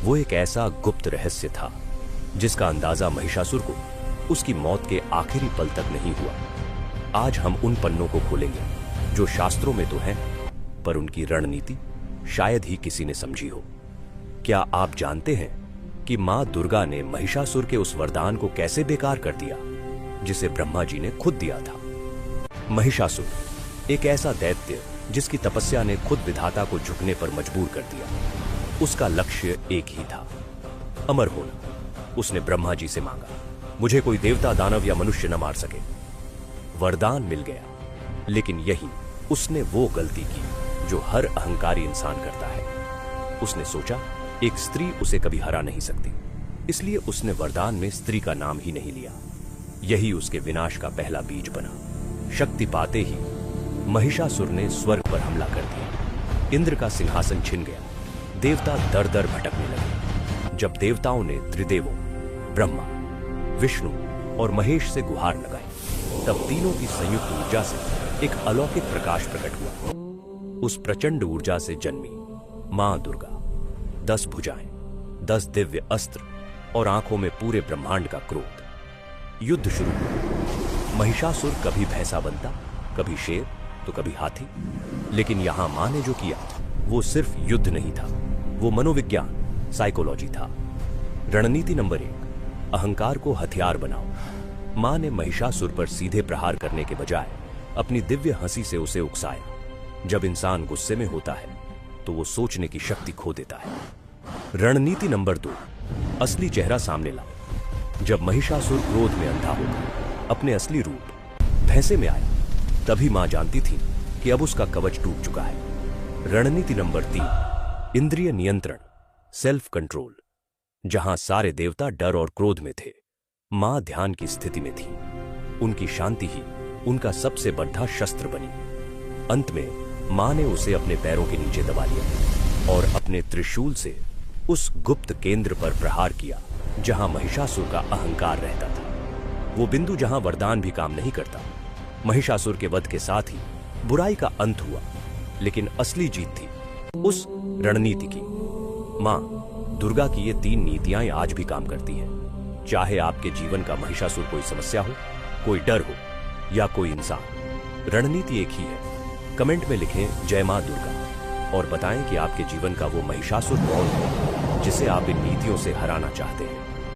वो एक ऐसा गुप्त रहस्य था जिसका अंदाजा महिषासुर को उसकी मौत के आखिरी पल तक नहीं हुआ। आज हम उन पन्नों को खोलेंगे जो शास्त्रों में तो हैं, पर उनकी रणनीति शायद ही किसी ने समझी हो। क्या आप जानते हैं कि मां दुर्गा ने महिषासुर के उस वरदान को कैसे बेकार कर दिया जिसे ब्रह्मा जी ने खुद दिया था? महिषासुर एक ऐसा दैत्य जिसकी तपस्या ने खुद विधाता को झुकने पर मजबूर कर दिया। उसका लक्ष्य एक ही था, अमर होना। उसने ब्रह्मा जी से मांगा, मुझे कोई देवता, दानव या मनुष्य न मार सके। वरदान मिल गया, लेकिन यही उसने वो गलती की जो हर अहंकारी इंसान करता है। उसने सोचा एक स्त्री उसे कभी हरा नहीं सकती, इसलिए उसने वरदान में स्त्री का नाम ही नहीं लिया। यही उसके विनाश का पहला बीज बना। शक्ति पाते ही महिषासुर ने स्वर्ग पर हमला कर दिया। इंद्र का सिंहासन छिन गया। देवता दर दर भटकने लगे। जब देवताओं ने त्रिदेवों ब्रह्मा, विष्णु और महेश से गुहार लगाई, तब तीनों की संयुक्त ऊर्जा से एक अलौकिक प्रकाश प्रकट हुआ। उस प्रचंड ऊर्जा से जन्मी मां दुर्गा, 10 भुजाएं, 10 दिव्य अस्त्र और आंखों में पूरे ब्रह्मांड का क्रोध। युद्ध शुरू हुआ। महिषासुर कभी भैंसा बनता, कभी शेर तो कभी हाथी, लेकिन यहां मां ने जो किया वो सिर्फ युद्ध नहीं था, वो मनोविज्ञान, साइकोलॉजी था। रणनीति नंबर 1, अहंकार को हथियार बनाओ। मां ने महिषासुर पर सीधे प्रहार करने के बजाय अपनी दिव्य हंसी से उसे उकसाया। जब इंसान गुस्से में होता है तो वो सोचने की शक्ति खो देता है। रणनीति नंबर 2, असली चेहरा सामने लाओ। जब महिषासुर क्रोध में अंधा होकर अपने असली रूप भैंसे में आया, तभी मां जानती थी कि अब उसका कवच टूट चुका है। रणनीति नंबर 3, इंद्रिय नियंत्रण, सेल्फ कंट्रोल। जहां सारे देवता डर और क्रोध में थे, मां ध्यान की स्थिति में थी। उनकी शांति ही उनका सबसे बड़ा शस्त्र बनी। अंत में मां ने उसे अपने पैरों के नीचे दबा लिया और अपने त्रिशूल से उस गुप्त केंद्र पर प्रहार किया जहां महिषासुर का अहंकार रहता था। वो बिंदु जहां वरदान भी काम नहीं करता। महिषासुर के वध के साथ ही बुराई का अंत हुआ, लेकिन असली जीत थी उस रणनीति की। मां दुर्गा की ये 3 नीतियां आज भी काम करती हैं। चाहे आपके जीवन का महिषासुर कोई समस्या हो, कोई डर हो या कोई इंसान, रणनीति एक ही है। कमेंट में लिखें जय मां दुर्गा और बताएं कि आपके जीवन का वो महिषासुर कौन है जिसे आप इन नीतियों से हराना चाहते हैं।